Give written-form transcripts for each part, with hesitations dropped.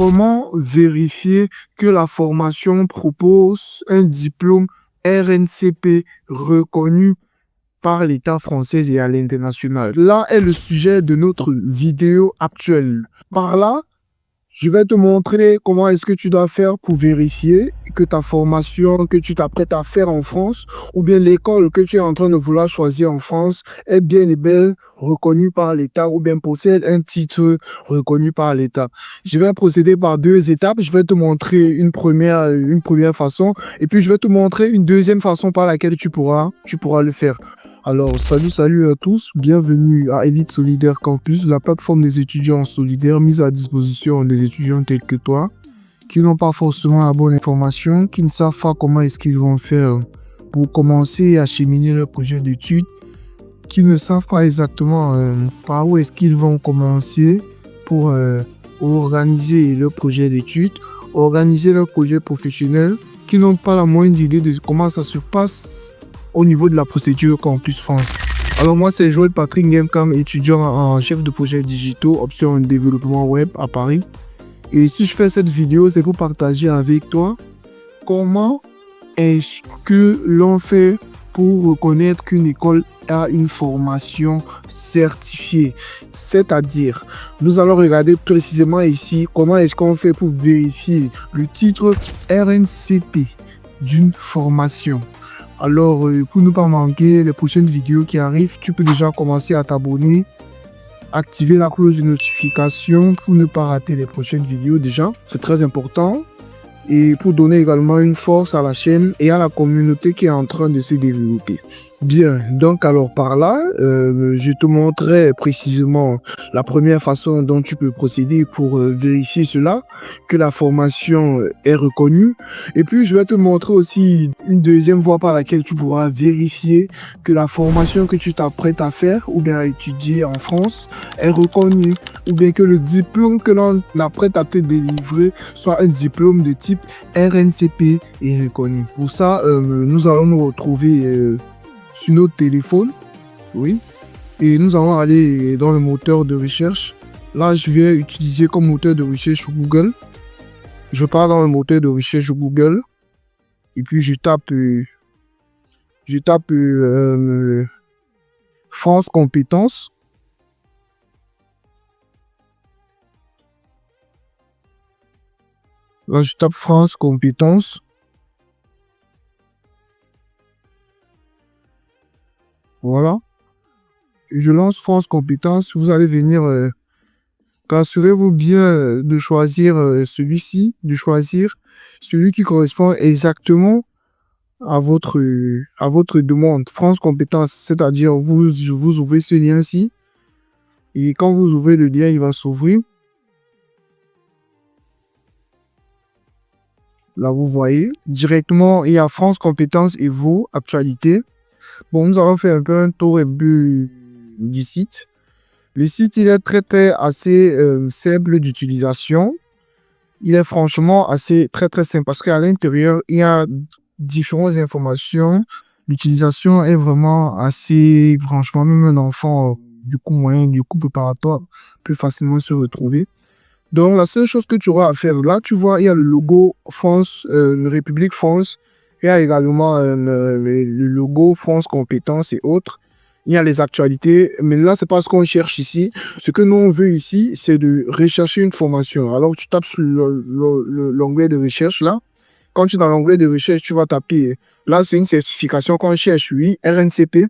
Comment vérifier que la formation propose un diplôme RNCP reconnu par l'État français et à l'international? Là est le sujet de notre vidéo actuelle. Par là, je vais te montrer comment est-ce que tu dois faire pour vérifier que ta formation que tu t'apprêtes à faire en France ou bien l'école que tu es en train de vouloir choisir en France est bien et bien reconnue par l'État ou bien possède un titre reconnu par l'État. Je vais procéder par deux étapes. Je vais te montrer une première façon et puis je vais te montrer une deuxième façon par laquelle tu pourras le faire. Alors, salut à tous, bienvenue à Elite Solidaire Campus, la plateforme des étudiants solidaires mise à disposition des étudiants tels que toi, qui n'ont pas forcément la bonne information, qui ne savent pas comment est-ce qu'ils vont faire pour commencer à cheminer leur projet d'études, qui ne savent pas exactement par où est-ce qu'ils vont commencer pour organiser leur projet d'études, organiser leur projet professionnel, qui n'ont pas la moindre idée de comment ça se passe au niveau de la procédure Campus France. Alors moi c'est Joël Patrick Gamecam, étudiant en chef de projet digitaux, option développement web à Paris. Et si je fais cette vidéo, c'est pour partager avec toi comment est-ce que l'on fait pour reconnaître qu'une école a une formation certifiée. C'est-à-dire, nous allons regarder précisément ici comment est-ce qu'on fait pour vérifier le titre RNCP d'une formation. Alors, pour ne pas manquer les prochaines vidéos qui arrivent, tu peux déjà commencer à t'abonner, activer la cloche de notification pour ne pas rater les prochaines vidéos déjà. C'est très important. Et pour donner également une force à la chaîne et à la communauté qui est en train de se développer. Bien, donc alors par là, je te montrerai précisément la première façon dont tu peux procéder pour vérifier cela, que la formation est reconnue. Et puis je vais te montrer aussi une deuxième voie par laquelle tu pourras vérifier que la formation que tu t'apprêtes à faire ou bien à étudier en France est reconnue, ou bien que le diplôme que l'on apprête à te délivrer soit un diplôme de type RNCP et reconnu. Pour ça, nous allons nous retrouver sur notre téléphone, oui, et nous allons aller dans le moteur de recherche. Là, je vais utiliser comme moteur de recherche Google. Je pars dans le moteur de recherche Google et puis je tape France Compétences. Là, je tape France Compétences. Voilà. Je lance France Compétences. Vous allez venir. Rassurez-vous bien de choisir celui-ci, de choisir celui qui correspond exactement à votre demande. France Compétences, c'est-à-dire vous ouvrez ce lien-ci. Et quand vous ouvrez le lien, il va s'ouvrir. Là, vous voyez, directement, il y a France Compétences et vos actualités. Bon, nous allons faire un peu un tour du site. Le site, il est très assez simple d'utilisation. Il est franchement très simple parce qu'à l'intérieur, il y a différentes informations. L'utilisation est vraiment assez, franchement, même un enfant du coup moyen, du coup préparatoire, peut facilement se retrouver. Donc, la seule chose que tu auras à faire là, tu vois, il y a le logo France, République France. Il y a également le logo France Compétences et autres. Il y a les actualités, mais là, c'est pas ce qu'on cherche ici. Ce que nous, on veut ici, c'est de rechercher une formation. Alors, tu tapes sur l'onglet de recherche, là. Quand tu es dans l'onglet de recherche, tu vas taper. Là, c'est une certification qu'on cherche, oui, RNCP.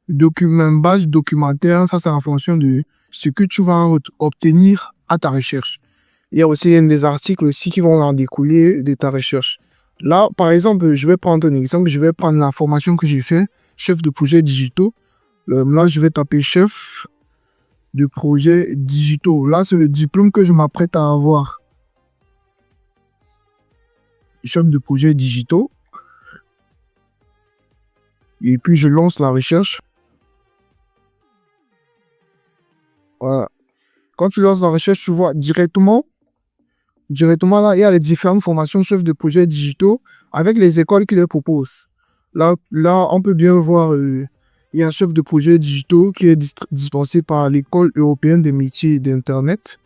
Badge documentaire, ça, c'est en fonction de ce que tu vas obtenir à ta recherche. Il y a aussi des articles aussi qui vont en découler de ta recherche. Là, par exemple, je vais prendre un exemple. Je vais prendre la formation que j'ai fait, chef de projet digitaux. Là, je vais taper chef de projet digitaux. Là, c'est le diplôme que je m'apprête à avoir. Chef de projet digitaux. Et puis, je lance la recherche. Voilà. Quand tu lances la recherche, tu vois directement là, il y a les différentes formations chef de projet digitaux avec les écoles qui les proposent. Là, on peut bien voir, il y a un chef de projet digitaux qui est dispensé par l'École européenne des métiers d'Internet.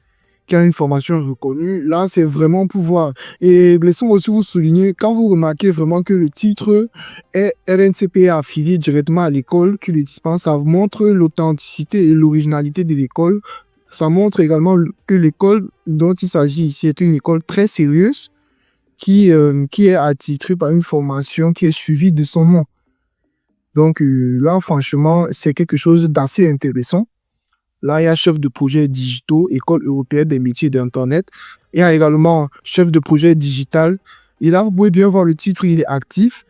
qui a une formation reconnue, là, c'est vraiment pour voir. Et laissez-moi aussi vous souligner, quand vous remarquez vraiment que le titre est RNCP affilié directement à l'école qui le dispense, ça montre l'authenticité et l'originalité de l'école. Ça montre également que l'école dont il s'agit ici est une école très sérieuse qui est attitrée par une formation qui est suivie de son nom. Donc là, franchement, c'est quelque chose d'assez intéressant. Là, il y a chef de projet digitaux, École européenne des métiers d'Internet. Il y a également chef de projet digital. Et là, vous pouvez bien voir le titre, il est actif.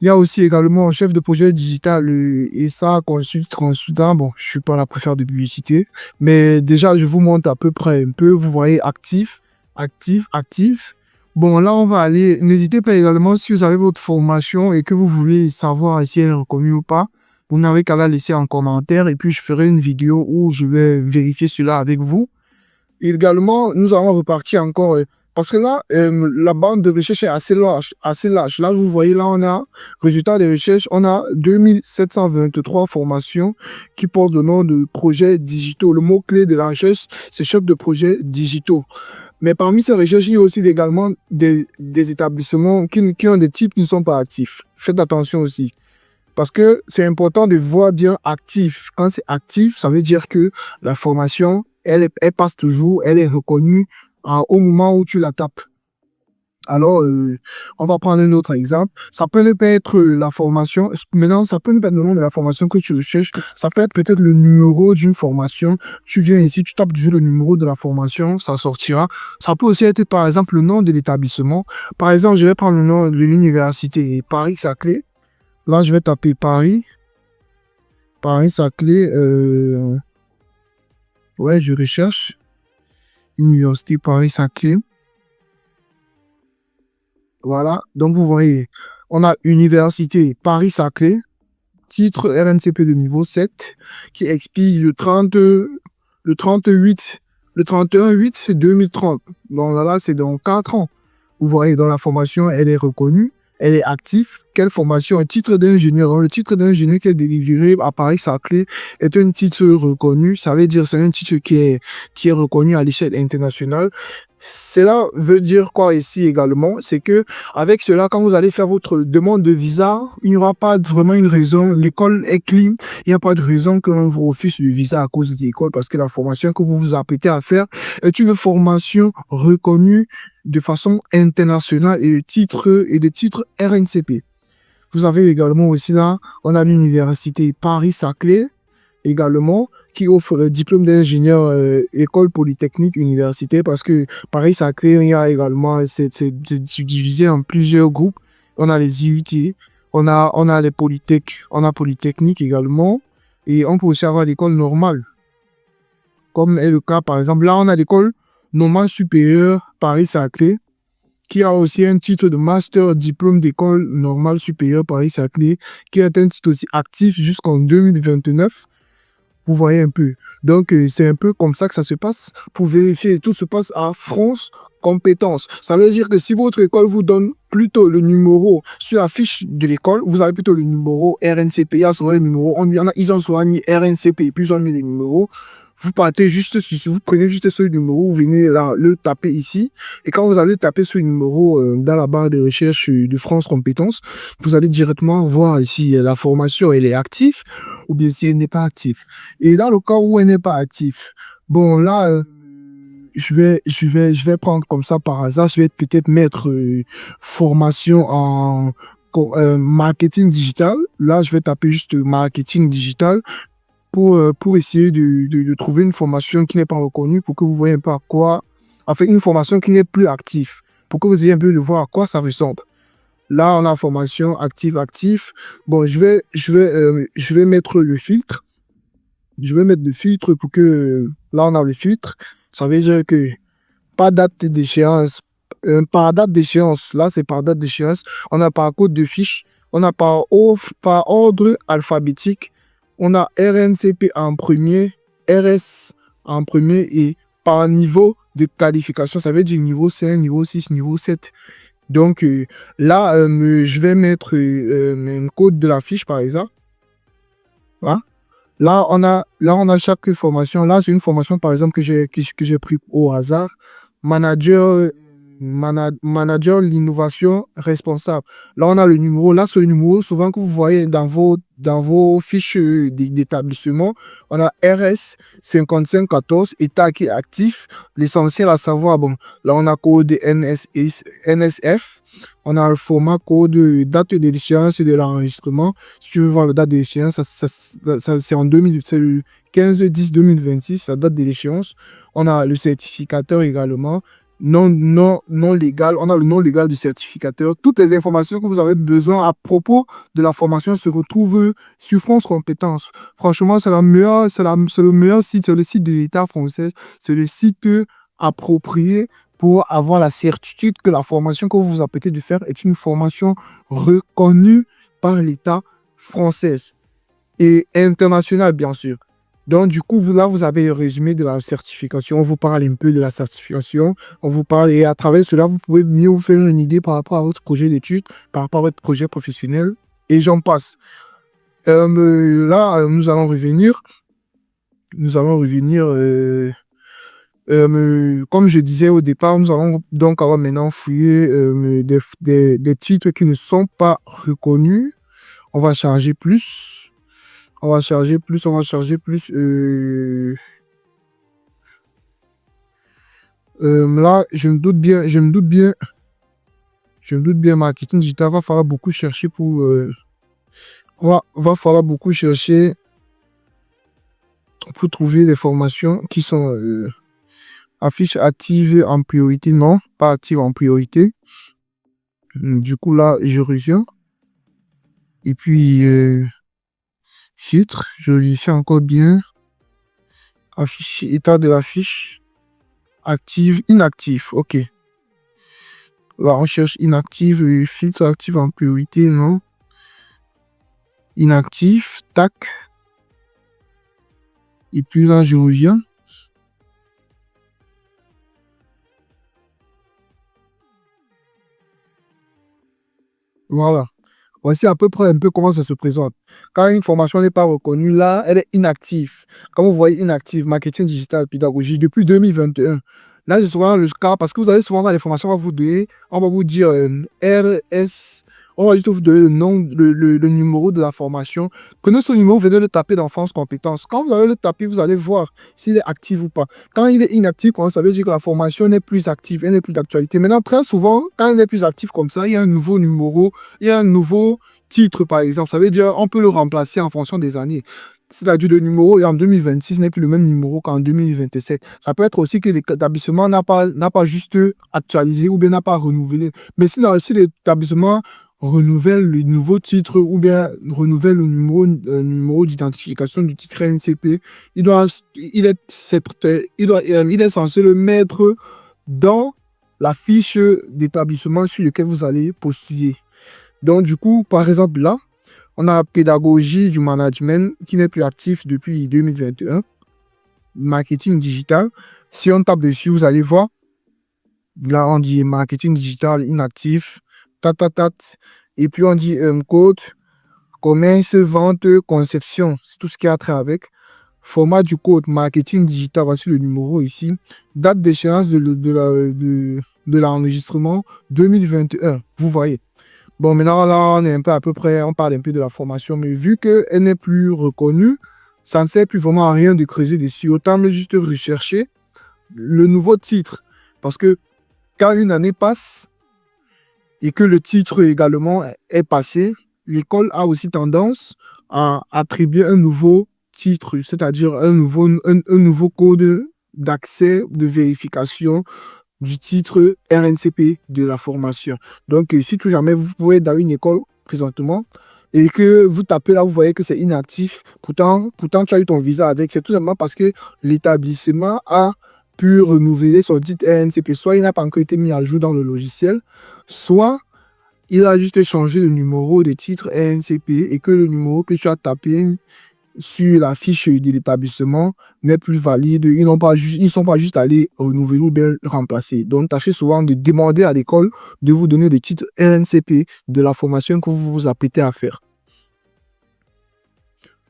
Il y a aussi également chef de projet digital et ça, consultant. Bon, je suis pas là pour faire de publicité. Mais déjà, je vous montre à peu près un peu. Vous voyez actif, actif, actif. Bon, là, on va aller. N'hésitez pas également si vous avez votre formation et que vous voulez savoir si elle est reconnue ou pas. Vous n'avez qu'à la laisser en commentaire et puis je ferai une vidéo où je vais vérifier cela avec vous. Et également, nous allons repartir encore parce que là, la bande de recherche est assez large, assez large. Là, vous voyez, là, on a résultat des recherches, on a 2723 formations qui portent le nom de projets digitaux. Le mot-clé de la recherche, c'est chef de projet digitaux. Mais parmi ces recherches, il y a aussi également des établissements qui ont des types qui ne sont pas actifs. Faites attention aussi. Parce que c'est important de voir bien actif. Quand c'est actif, ça veut dire que la formation, elle passe toujours, elle est reconnue au moment où tu la tapes. Alors, on va prendre un autre exemple. Ça peut ne pas être la formation. Maintenant, ça peut ne pas être le nom de la formation que tu recherches. Ça peut être peut-être le numéro d'une formation. Tu viens ici, tu tapes juste le numéro de la formation, ça sortira. Ça peut aussi être, par exemple, le nom de l'établissement. Par exemple, je vais prendre le nom de l'université Paris-Saclay. Là, je vais taper Paris. Paris-Saclay. Ouais, je recherche. Université Paris-Saclay. Voilà. Donc, vous voyez, on a Université Paris-Saclay. Titre RNCP de niveau 7 qui expire le 31/8/2030. Donc là, c'est dans 4 ans. Vous voyez, dans la formation, elle est reconnue. Elle est active. Quelle formation? Un titre d'ingénieur. Le titre d'ingénieur qui est délivré à Paris-Saclay est un titre reconnu. Ça veut dire c'est un titre qui est reconnu à l'échelle internationale. Cela veut dire quoi ici également? C'est que avec cela, quand vous allez faire votre demande de visa, il n'y aura pas vraiment une raison. L'école est clean. Il n'y a pas de raison que l'on vous refuse le visa à cause de l'école parce que la formation que vous vous apprêtez à faire est une formation reconnue de façon internationale et de titre RNCP. Vous avez également aussi là, on a l'université Paris-Saclay également qui offre le diplôme d'ingénieur école polytechnique université parce que Paris-Saclay, il y a également, c'est divisé en plusieurs groupes. On a les IUT, on a les polytech, on a Polytechnique également et on peut aussi avoir l'école normale. Comme est le cas, par exemple, là, on a l'école normale supérieure Paris-Saclay, qui a aussi un titre de master diplôme d'école normale supérieure Paris-Saclay, qui est un titre aussi actif jusqu'en 2029. Vous voyez un peu. Donc, c'est un peu comme ça que ça se passe. Pour vérifier, tout se passe à France Compétences. Ça veut dire que si votre école vous donne plutôt le numéro sur la fiche de l'école, vous avez plutôt le numéro RNCP. Il y a souvent le numéro, ils ont souvent mis RNCP, puis ils ont mis le numéro. Vous partez juste sur, vous prenez juste ce numéro, vous venez là, le taper ici. Et quand vous allez taper ce numéro dans la barre de recherche de France Compétences, vous allez directement voir si la formation elle est active ou bien si elle n'est pas active. Et dans le cas où elle n'est pas active, bon là, je vais prendre comme ça par hasard, je vais peut-être mettre formation en marketing digital. Là, je vais taper juste marketing digital pour essayer de trouver une formation qui n'est pas reconnue pour que vous voyez un peu à quoi, enfin une formation qui n'est plus active, pour que vous ayez un peu de voir à quoi ça ressemble. Là, on a formation active. Bon, je vais mettre le filtre. Je vais mettre le filtre pour que, là, on a le filtre. Ça veut dire que pas date d'échéance, par date d'échéance. Là, c'est par date d'échéance. On a par code de fiche. On a par ordre alphabétique. On a RNCP en premier, RS en premier et par niveau de qualification. Ça veut dire niveau 5, niveau 6, niveau 7. Donc là, je vais mettre un code de la fiche par exemple. Voilà. Là, on a chaque formation. Là, c'est une formation, par exemple, que j'ai pris au hasard. Manager, manager l'innovation responsable. Là, on a le numéro. Là, c'est le numéro souvent que vous voyez dans vos fiches d'établissement. On a RS 5514, État qui est actif. L'essentiel à savoir, bon, là, on a code NSF. On a le format code, date de l'échéance de l'enregistrement. Si tu veux voir la date de l'échéance, c'est en 2000, c'est le 15-10-2026, la date de l'échéance. On a le certificateur également. Non légal. On a le nom légal du certificateur. Toutes les informations que vous avez besoin à propos de la formation se retrouvent sur France Compétences. Franchement, c'est le meilleur site, c'est le site de l'État français. C'est le site approprié pour avoir la certitude que la formation que vous vous apprêtez de faire est une formation reconnue par l'État français et international, bien sûr. Donc, du coup, là, vous avez le résumé de la certification. On vous parle un peu de la certification. On vous parle, et à travers cela, vous pouvez mieux vous faire une idée par rapport à votre projet d'études, par rapport à votre projet professionnel, et j'en passe. Là, nous allons revenir. Comme je disais au départ, nous allons donc avoir maintenant fouiller des titres qui ne sont pas reconnus. On va charger plus. On va charger plus. Là, marketing digital va falloir beaucoup chercher va falloir beaucoup chercher pour trouver des formations qui sont affiches actives en priorité. Non, pas actives en priorité. Du coup, là, je reviens. Et puis, filtre, je lui fais encore bien. Afficher, état de la fiche. Active, inactive. OK. Là, on cherche inactive, filtre active en priorité, non. Inactif, tac. Et puis là, je reviens. Voilà. Voici à peu près un peu comment ça se présente. Quand une formation n'est pas reconnue, là, elle est inactive. Comme vous voyez, inactive, marketing digital, pédagogie, depuis 2021. Là, c'est souvent le cas parce que vous avez souvent dans les formations, on va vous dire RS, on va juste vous donner le nom, le numéro de la formation. Prenez ce numéro, venez le taper dans France Compétences. Quand vous allez le taper, vous allez voir s'il est actif ou pas. Quand il est inactif, ça veut dire que la formation n'est plus active, elle n'est plus d'actualité. Maintenant, très souvent, quand elle n'est plus active comme ça, il y a un nouveau numéro, il y a un nouveau titre, par exemple. Ça veut dire on peut le remplacer en fonction des années. C'est-à-dire le numéro en 2026 n'est plus le même numéro qu'en 2027. Ça peut être aussi que l'établissement n'a pas juste actualisé ou bien n'a pas renouvelé. Mais si l'établissement renouvelle le nouveau titre ou bien renouvelle le numéro d'identification du titre NCP, il est censé le mettre dans la fiche d'établissement sur laquelle vous allez postuler. Donc, du coup, par exemple, là, on a pédagogie du management qui n'est plus actif depuis 2021. Marketing digital. Si on tape dessus, vous allez voir. Là, on dit marketing digital inactif. Et puis, on dit code, commerce, vente, conception. C'est tout ce qui a trait avec. Format du code, marketing digital. Voici le numéro ici. Date d'échéance de l'enregistrement 2021. Vous voyez. Bon, maintenant, là, on est un peu à peu près, on parle un peu de la formation, mais vu qu'elle n'est plus reconnue, ça ne sert plus vraiment à rien de creuser dessus. Autant mais juste rechercher le nouveau titre. Parce que quand une année passe et que le titre également est passé, l'école a aussi tendance à attribuer un nouveau titre, c'est-à-dire un nouveau code d'accès, de vérification du titre RNCP de la formation. Donc, si tout jamais vous pouvez dans une école présentement et que vous tapez là, vous voyez que c'est inactif, pourtant tu as eu ton visa avec, c'est tout simplement parce que l'établissement a pu renouveler son titre RNCP. Soit il n'a pas encore été mis à jour dans le logiciel, soit il a juste changé le numéro de titre RNCP et que le numéro que tu as tapé sur la fiche de l'établissement n'est plus valide. Ils ne sont pas juste allés renouveler ou bien remplacer. Donc, tâchez souvent de demander à l'école de vous donner le titre RNCP de la formation que vous vous apprêtez à faire.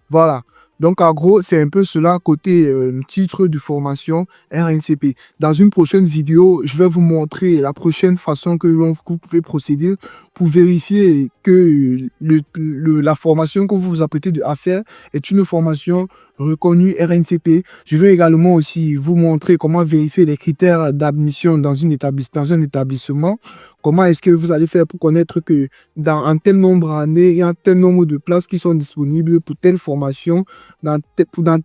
Voilà. Donc, en gros, c'est un peu cela côté titre de formation RNCP. Dans une prochaine vidéo, je vais vous montrer la prochaine façon que vous pouvez procéder pour vérifier que la formation que vous vous apprêtez à faire est une formation reconnue RNCP. Je vais également aussi vous montrer comment vérifier les critères d'admission dans un établissement. Comment est-ce que vous allez faire pour connaître que dans un tel nombre d'années, il y a un tel nombre de places qui sont disponibles pour telle formation, dans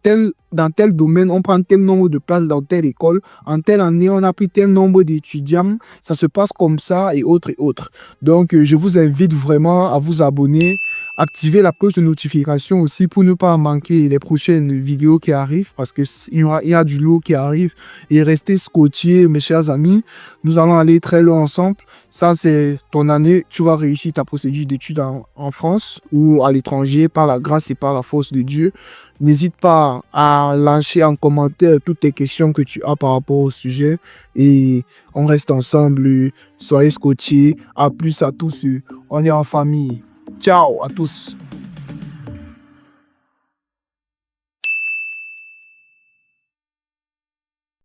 tel domaine, on prend tel nombre de places dans telle école, en telle année, on a pris tel nombre d'étudiants, ça se passe comme ça et autres et autres. Donc, je vous invite vraiment à vous abonner, activer la cloche de notification aussi pour ne pas manquer les prochaines vidéos qui arrivent parce qu'il y a du lot qui arrive et restez scotchés, mes chers amis. Nous allons aller très loin ensemble. Ça, c'est ton année. Tu vas réussir ta procédure d'études en France ou à l'étranger par la grâce et par la force de Dieu. N'hésite pas à lâcher en commentaire toutes tes questions que tu as par rapport au sujet et on reste ensemble. Soyez scotchés. À plus à tous. On est en famille. Ciao à tous.